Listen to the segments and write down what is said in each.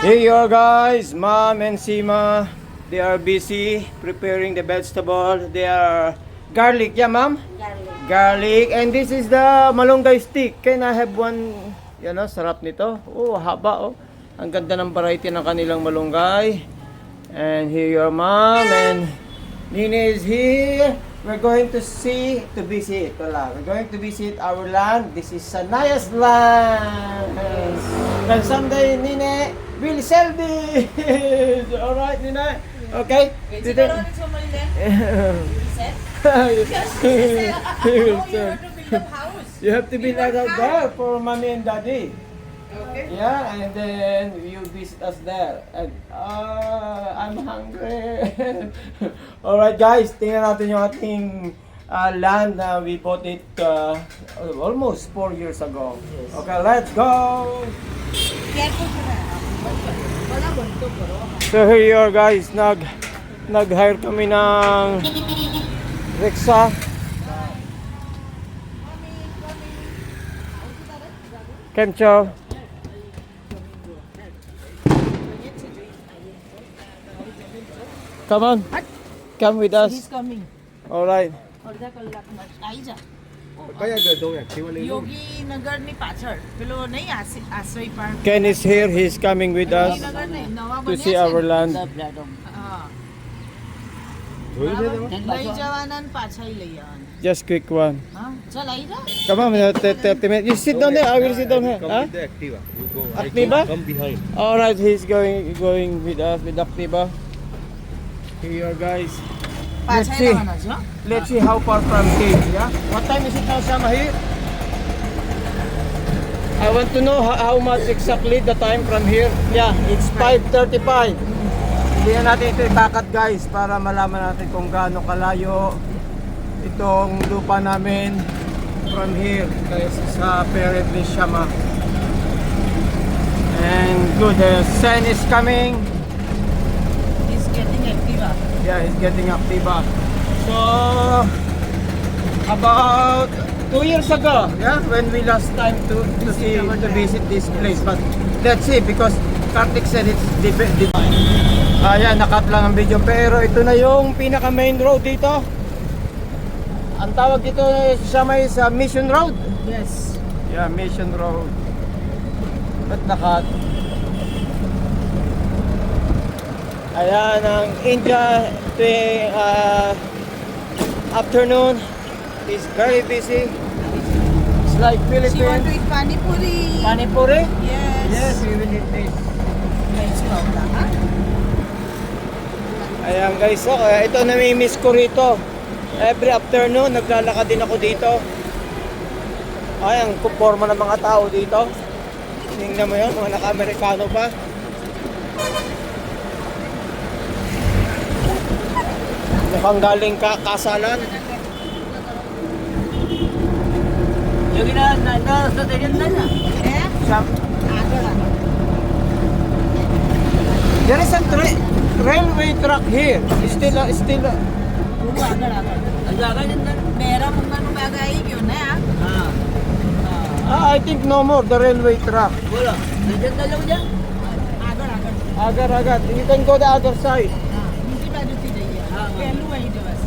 Here you are guys, Mom and Sima. They are busy preparing the vegetable. They are garlic, yeah Mom? Garlic. Garlic. And this is the malunggay stick. Can I have one? Yan o, sarap nito. Oh, haba oh. Ang ganda ng variety ng kanilang malunggay. And here you are Mom and Nina is here. We're going to visit. We're going to visit our land. This is Sanaya's land. And someday, Nina will sell this. Alright, Nina? Okay? Wait, siguro sa Malden? Reset? Yes, reset. Oh, you have to build a house. You have to be like out there for mommy and daddy. Okay. Yeah, and then you visit us there. And I'm hungry. Alright guys, tingnan natin yung ating land na we bought it almost 4 years ago. Yes. Okay, let's go! Careful ka na. Wala bunto pero. So here you are guys, nag-hire kami ng Rexa. Kemcho. Come on, come with He's us. coming. Alright. અડધા કલાકમાં આવી જા. કયા ગઢો એક્ટિવા લઈ લો યોગી નગરની પાછળ પેલો નહીં આશ્રય park. Ken is here, he's coming with us નગર નહીં નવા to બન્યા see છે our ને? land. હા. જોયું છે તમે લઈ જવાના ને પાછા લઈ આવવાના. Just quick one. હા ચાલ આવી જા. Come on, 30 minutes. You sit down there, I will sit down here. Come Huh? with the Activa. You go. Activa? Come behind. Alright, he's going with us with Activa. Here you are guys. પાછા see. આવવાના છે હો. Let's see how far from Cave, yeah? What time is it now, Sama, here? I want to know how much exactly the time from here. Yeah, it's 5:35. Hindi na natin ito ibakat guys para malaman natin kung gaano kalayo itong lupa namin from here guys sa parent ni Shama. And good, the sun is coming. He's getting Activa. Yeah, he's getting Activa. So, about 2 years ago, yeah, when we last time to visit this place. But let's see, because Kartik said it's divine. Ayan, nakat lang ang video. Pero ito na yung pinaka main road dito. Ang tawag dito sa may sa Mission Road. Yes. Yeah, Mission Road. Ba't nakat? Ayan ang India tuwing afternoon is very busy. It's like She want to Philippines. eat pani puri. Panipuri? Yes. Yes, we will eat this. Nice ka ha? Ayan guys, so, kaya ito nami-miss ko rito. Every afternoon, naglalakad din ako dito. Ay, ang kuporma ng mga tao dito. Tingnan mo yun, mga naka-Amerikano pa. Mukhang galing kasalan. Yogi na sa tingin na na. Eh? Sa- Agad agad. There is a railway track here. Still. Puro agad agad. Agad yun na. Meron kung ano bagay yun na I think no more the railway track. Wala. Nandiyan dalaw dyan. Agad agad. Agar. You can go the other side. Hindi ba dito dyan? Pelu ay diwas.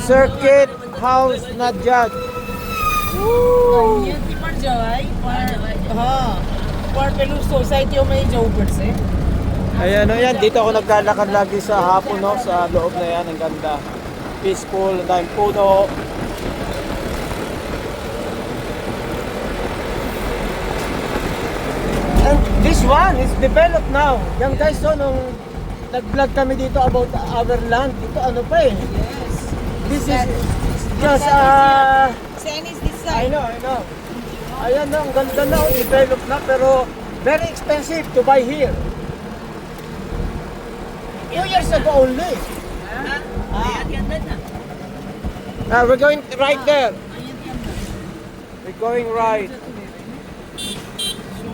Circuit House Najat. Woo! ये पर जवाई हाँ पर पेलू सोसाइटी में जाऊ पड़से Ayan, ayan. Dito ako naglalakad lagi sa hapon, no? Sa loob na yan. Ang ganda. Peaceful. Ang daming puno. And this one is developed now. Yan guys, so nung nag-vlog kami dito about our land, ito ano pa eh. yes This is just same is this I side know. Ayan na, ang ganda na, developed na, pero very expensive to buy here. Few years ago only. We're going right there. We're going right.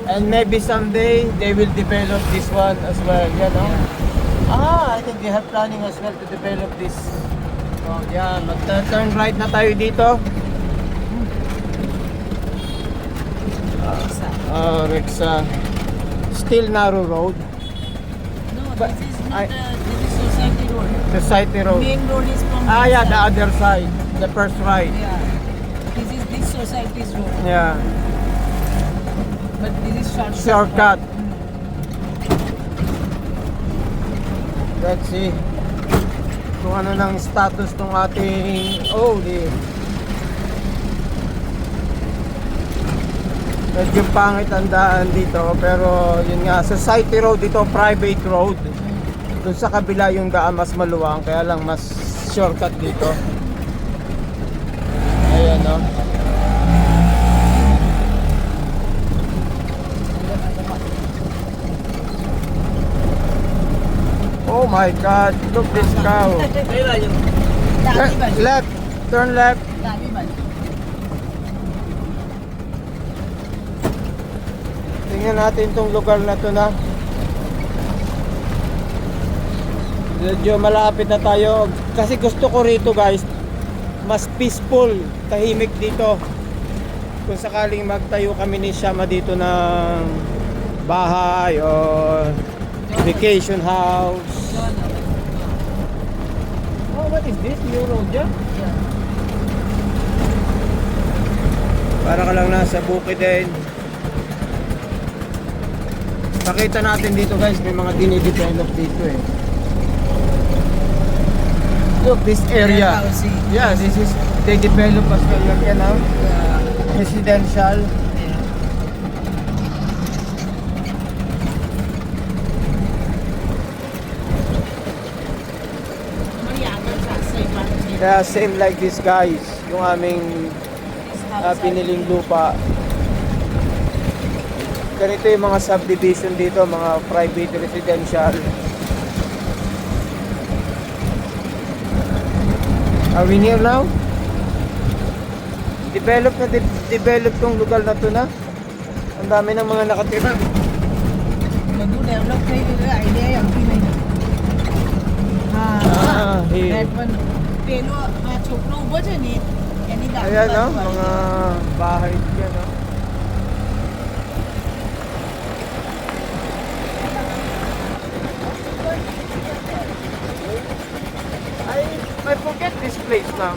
And maybe someday they will develop this one as well, you know? I think they have planning as well to develop this. So, yan, mag-turn right na tayo dito. Rexa. still narrow road. No, But this is not I- this is society road. Society road. Main road is from Ah, this yeah, the side. other side. The first right. Yeah. This is this society's road. Yeah. But this is Shortcut. Let's see kung ano ng status ng ating medyo pangit ang daan dito, pero yun nga, society road dito, private road. Doon sa kabila yung daan mas maluwang, kaya lang mas shortcut dito. Ayan, no. Oh my God, look this cow. Left, turn left. Tingnan natin tong lugar na to na. Medyo malapit na tayo. Kasi gusto ko rito guys, mas peaceful, tahimik dito. Kung sakaling magtayo kami ni Shama dito ng bahay o vacation house. Oh, what is this? New road dyan? Para ka lang nasa bukid din. Pakita natin dito guys, may mga dinidevelop dito eh. Look, this area. Yeah, this is, they develop as well, you know, residential. Kaya same like this guys, yung aming piniling lupa. Ganito yung mga subdivision dito, mga private residential. Are we near now? Develop na develop tong lugar na to na. Ang dami ng mga nakatira. Develop થઈ ગયું આઈડિયા આવતી નહીં here. that one પેલો આ છોકરો ઊભો છે ને એની Ayan no, mga bahay dyan no. I forget this place now.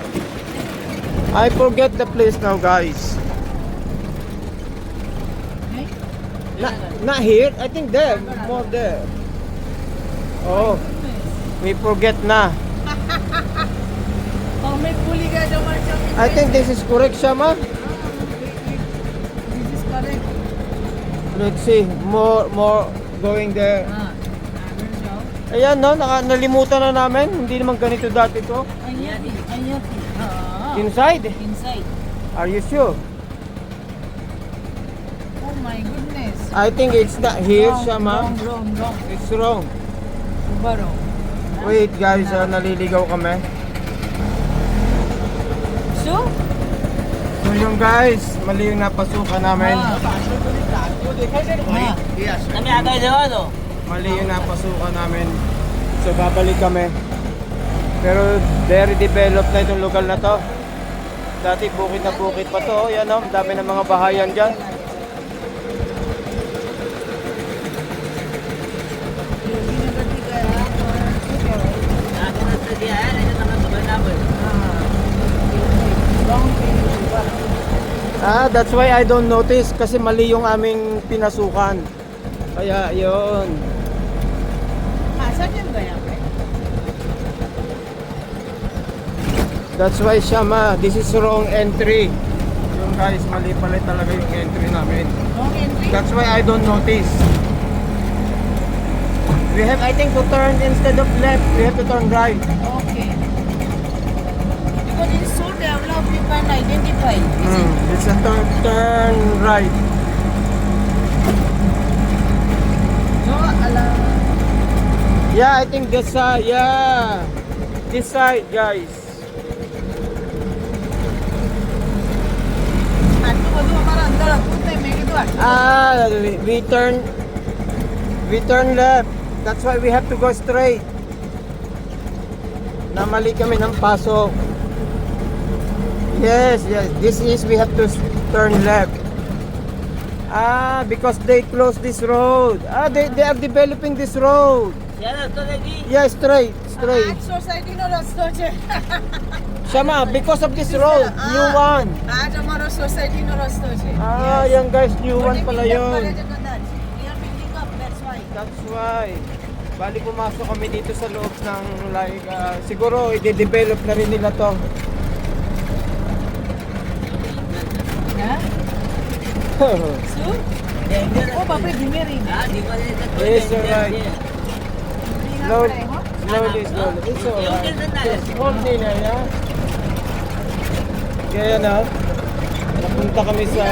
I forget the place now guys. Not here, I think there, more there. Oh, we forget na. Oh, may puli ka naman siya. I think this is correct, Shama. This is correct. Let's see, more going there. Agad siya. Ayan no, nalimutan na namin. Hindi naman ganito dati to. Ayan, ayan. Inside? Inside. Are you sure? Oh my goodness. I think it's not here, Wrong, Shama. wrong. It's wrong. Super wrong. Wait guys, naliligaw kami. So? So yung guys, mali yung napasukan namin. Mali yung napasukan namin. So babalik kami. Pero very developed na itong lugar na to. Dati bukid na bukid pa to. Yan o, dami ng mga bahayan dyan. That's why I don't notice kasi mali yung aming pinasukan. Kaya yun. Saan yan gaya? That's why Shama, this is wrong entry. Yung guys, mali pala talaga yung entry namin. Wrong entry? That's why I don't notice. We have, I think, to turn instead of left, we have to turn right. Okay. Because it is so developed, you can identify. Is it? It's a turn right. So, alam. Yeah, I think this side, yeah. This side, guys. આટલું બધું અમારા અંદર હતું જ નહીં. મેં કીધું આટલું We turn left. That's why we have to go straight. Namali kami ng pasok. Yes. This is we have to turn left. Ah, because they closed this road. Ah, they are developing this road. Yeah, straight. Aaj society નો રસ્તો છે. Shama, because of this road, new one. આજ અમારો સોસાયટી નો રસ્તો છે. Ah, yan guys, new one pala yun. We are building up, that's why. That's why. Bali pumasok kami dito sa loob ng like, siguro i-develop na rin nila to. Yeah? So? Oh, babe, dhime rin. Yes, alright. Slowly, slowly. It's alright. Slowly na, yeah. Kaya na, napunta kami sa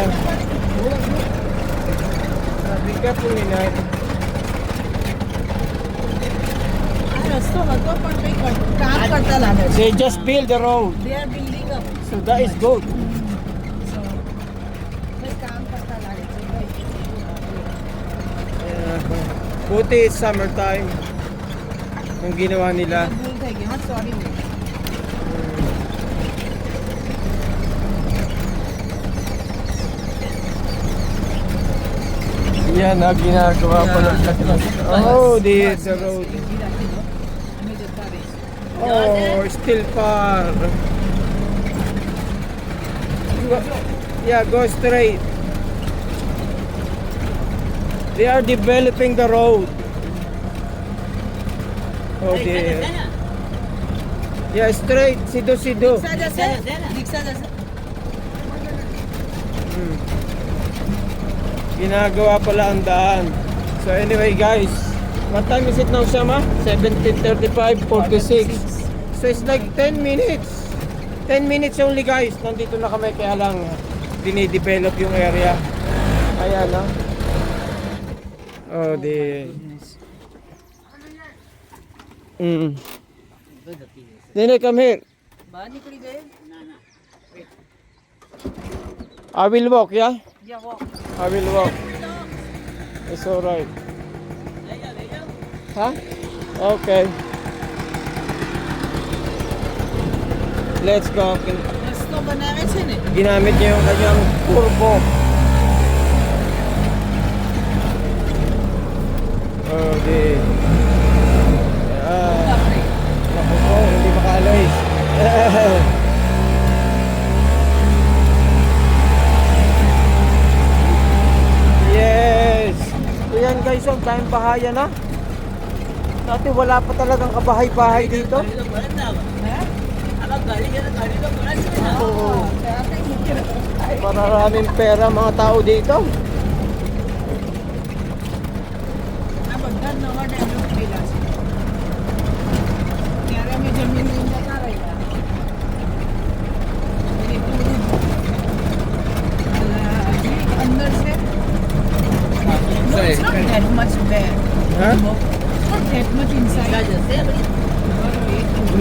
Bigapur nila. રસ્તો હતો પણ કંઈ કામ કરતા લાગે છે. They just build the road. They are building up. So that is good. So, કંઈ કામ કરતા લાગે છે. Buti it's summertime. Yung ginawa nila. ભૂલ થઈ ગઈ. હા, sorry. Yan na ginagawa pa ng Oh, the road. અમે જતા રહીશું. Oh, still far. Yeah, go straight. They are developing the road. Oh dear. Yeah, straight. Sido. રિક્ષા જશે? રિક્ષા જશે? Ginagawa pala ang daan. So anyway guys, what time is it now, Shama? 17:35, 46. So it's like 10 minutes. 10 minutes only guys. Nandito na kami kaya lang dinidevelop yung area. Ayan no. Oh, the Nene, come here. બહાર નીકળી ગયે? I will walk, yeah? Yeah, walk. I will walk. It's alright. Huh? Okay. Let's go. રસ્તો બનાવે છે ને? Ginamit niya yung kanyang turbo. Okay. Naku po, hindi makaalis. Yes! So yan guys, ang tayong bahaya na. Dati wala pa talagang kabahay-bahay dito. Oo. Maraming pera mga tao dito. આ બધા નવા ડેવલપ થયેલા છે. ત્યારે અમે જમીન લઈને જતા રહ્યા. હજી અંદર છે. No, it's not that much there. Huh? It's not that much inside.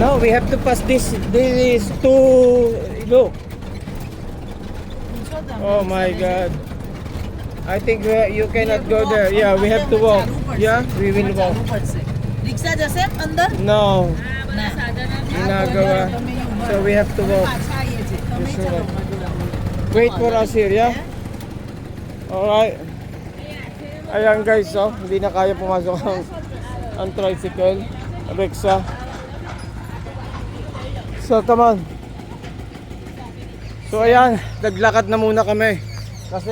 No, we have to pass this. This is too. Look. Oh my God. I think you cannot go there. Yeah, we have to walk. Yeah, we will walk. રિક્ષા જશે અંદર? No, ના. ginagawa. So we have to walk. પાછા આવીએ છીએ. તમે Yes, ચલો. sir. Wait for us here, yeah? Alright. Ayan guys, oh, hindi na kaya pumasok ang tricycle, rickshaw. So come on. So ayan, naglakad na muna kami kasi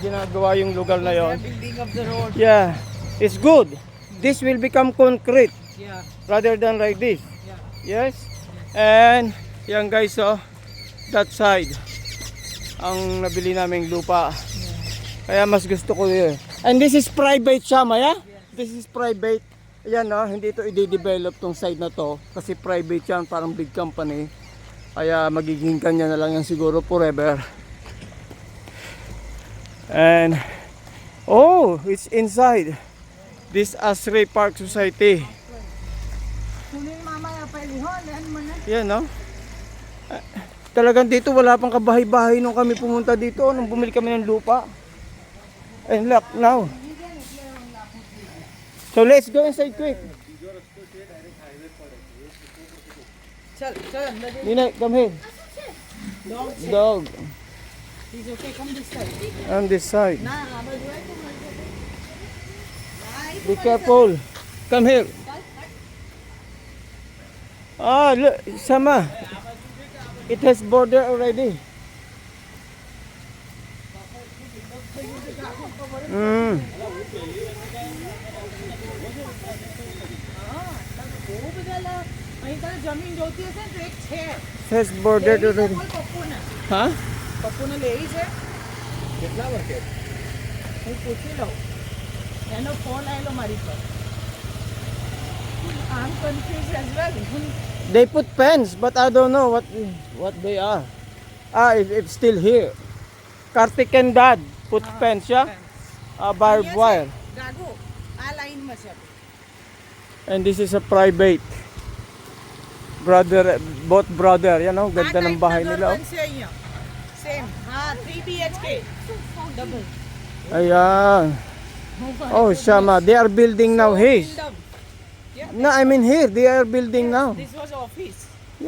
ginagawa yung lugar na yon. Building of the road. Yeah, it's good. This will become concrete Yeah. rather than like this. Yeah. Yes. And yan guys, oh, that side ang nabili naming lupa. Kaya mas gusto ko yun. And this is private siya, Maya? This is private. Ayan no, hindi ito i-develop tong side na to kasi private yan, parang big company. Kaya magiging kanya na lang yan siguro forever. And oh, it's inside this Asri Park Society. Kunin mamaya pa ilihon. Yan mo na. Yan no. Talagang dito wala pang kabahay-bahay nung kami pumunta dito, nung bumili kami ng lupa. And look now. So let's go inside quick. ચલ ચલ અંદર જઈએ. Nina, come here. Dog. He's okay, come this side. On this side. Nah, but where to Be careful. Come here. Ah, look, Sama. It has border already. Mm. અહીં તારે જમીન જોતી હશે ને તો એક છે It has border લેવી છે already. બોલ પપ્પુને Huh? પપ્પુને લેવી છે કેટલા વર્ષે હું પૂછી લઉં એનો ફોન આવેલો મારી પર આમ confuse as well They put pens, but I don't know what they are. Ah, it's still here. Kartik and Dad put pens, yeah? Barbed wire. ગાગો આ લાઈનમાં છે And this is a private. Brother, both brother, you know, આ ganda ng type bahay ના nila. ઘર બનશે અહીંયા સેમ હા 3 BHK double Ayan. Oh, Shama, they are building now here. No, I mean here, they are building now. This was office.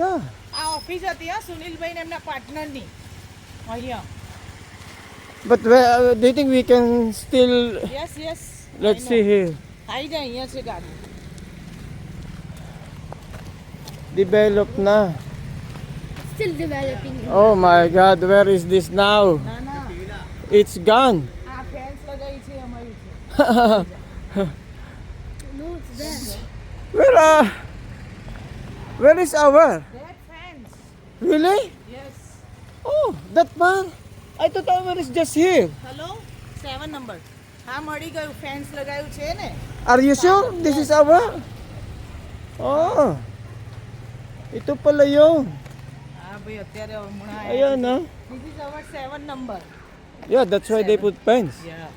Yeah. આ ઓફિસ હતી હા સુનિલભાઈ ને એમના પાર્ટનરની અહીંયા But do you think we can still, yes yes let's see here, આવી જાય અહીંયા છે ગાડી develop na. Still developing. Oh my God, where is this now? ના ના It's gone. આ ફેન્સ લગાવી છે અમારી છે No, it's there. Where is our? That fence. Really? Yes. Oh, that man. I thought our is just here. Hello? 7 number. હા મળી ગયું ફેન્સ લગાવ્યું છે ને Are you sure this is our? Oh. Ito pala yun. હા ભાઈ અત્યારે હમણાં Ayan na. This is our 7 number. Yeah, that's why they put pens. Yeah.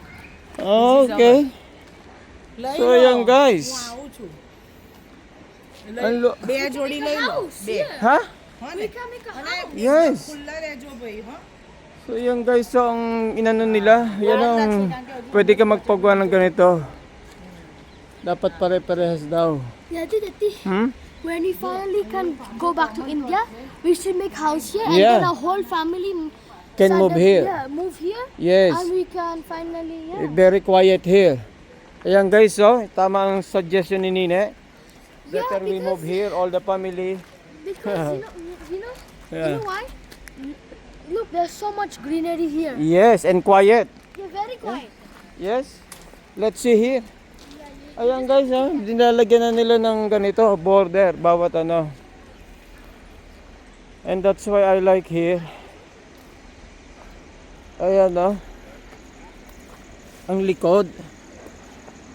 Okay. લઈ So લો. ayan guys. હું આવું છું Ang lo- બે જોડી લઈ લો બે Ha? હા ને અને Yes. ખુલ્લા રહેજો ભાઈ હા So yan guys, so ang inano nila, yan ang pwede ka magpagawa ng ganito. Dapat pare-parehas daw. Yeah, Didi. Hmm? When we finally can go back to India, we should make house here and Yeah. then our whole family Can start move up- here. Yeah, move here. Yes. And we can finally, yeah. Very quiet here. Ayan guys, so tama ang suggestion ni Nine. Better we because- move here, all the family. Because you know Yeah. why? Look, there's so much greenery here. Yes, and quiet. You're very quiet. Yes. Let's see here. Ayan guys, dinalagyan na nila ng ganito, border, bawat ano. And that's why I like here. Ayan ang likod.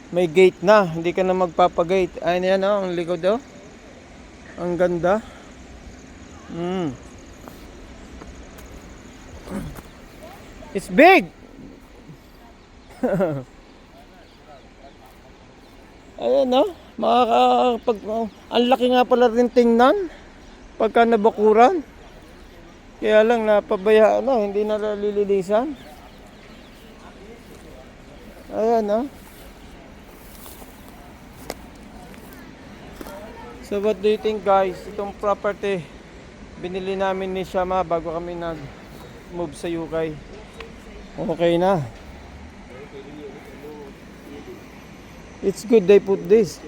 May gate na, hindi ka na magpapagate. Ayan ang likod Ang ganda. It's big. Ayan ang laki nga pala rin tingnan pagka nabakuran. Kaya lang napabayaan na, hindi na nalilinisan. Ayan So what do you think guys? Itong property binili namin ni Shama bago kami nag-move sa UK. Okay na. It's good they put this.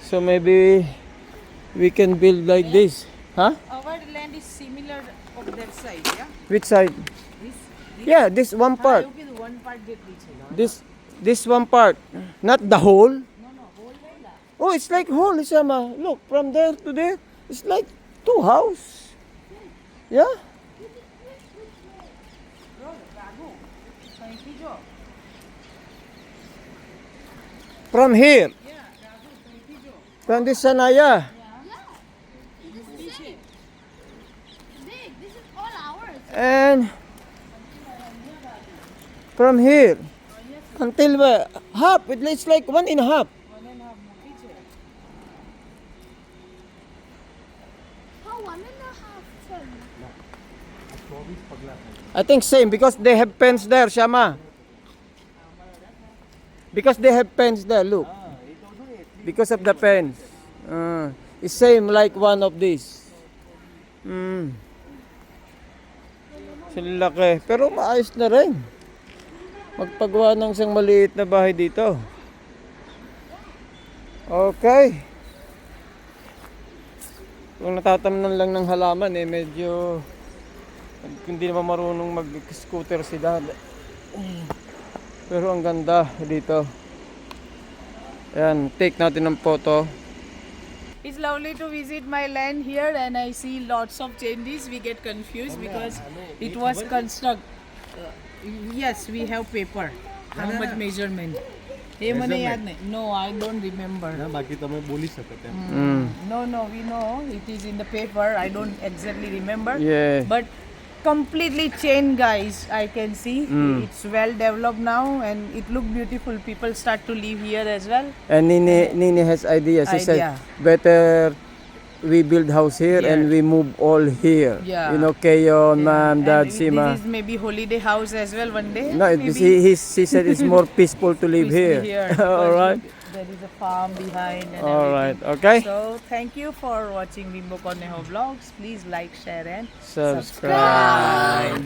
So maybe we can build like this. Huh? our land is similar of that side yeah Which side? this Yeah, this one હા part. એવું કીધું one part જેટલી છે This one part. Not the whole. no whole land Oh, it's like whole, Isama. Look, from there to there, it's like 2 house. Yeah? ગાગુ અહીંથી જો From here. yeah ગાગુ અહીંથી જો From this Sanaya. Big. This is all ours. And from here. Until half. It's like 1.5. 1.5 મોટી છે How 1.5 son? I think same because they have pens there, Shama. Because they have pens there, look. Because of the pens. It's same like one of these. Hmm. Laki. Pero maayos na rin. Magpagawa ng isang maliit na bahay dito. Okay. Kung natatamnan lang ng halaman medyo hindi naman marunong mag-scooter si dad. Pero ang ganda dito. Ayan, take natin ng photo. It's lovely to visit my land here and I see lots of changes. We get confused because it was yes, we have paper. How much measurement? हे મને યાદ નહીં. No, I don't remember. ના બાકી તમે બોલી શકો તેમ. No, we know it is in the paper. I don't exactly remember. Yeah. But completely changed, guys. I can see it's well developed now and it look beautiful. People start to live here as well. And Nini has idea. She said Idea. better we build house here Here. and we move all here. Yeah. You know, Keyon, Mom, And Dad, this Sima. is maybe holiday house as well one day. No, maybe. he said it's more peaceful to live Peaceful here. because All right. There is a farm behind and All everything. right. Okay. So thank you for watching Bimbo Cornejo vlogs. Please like, share and Subscribe.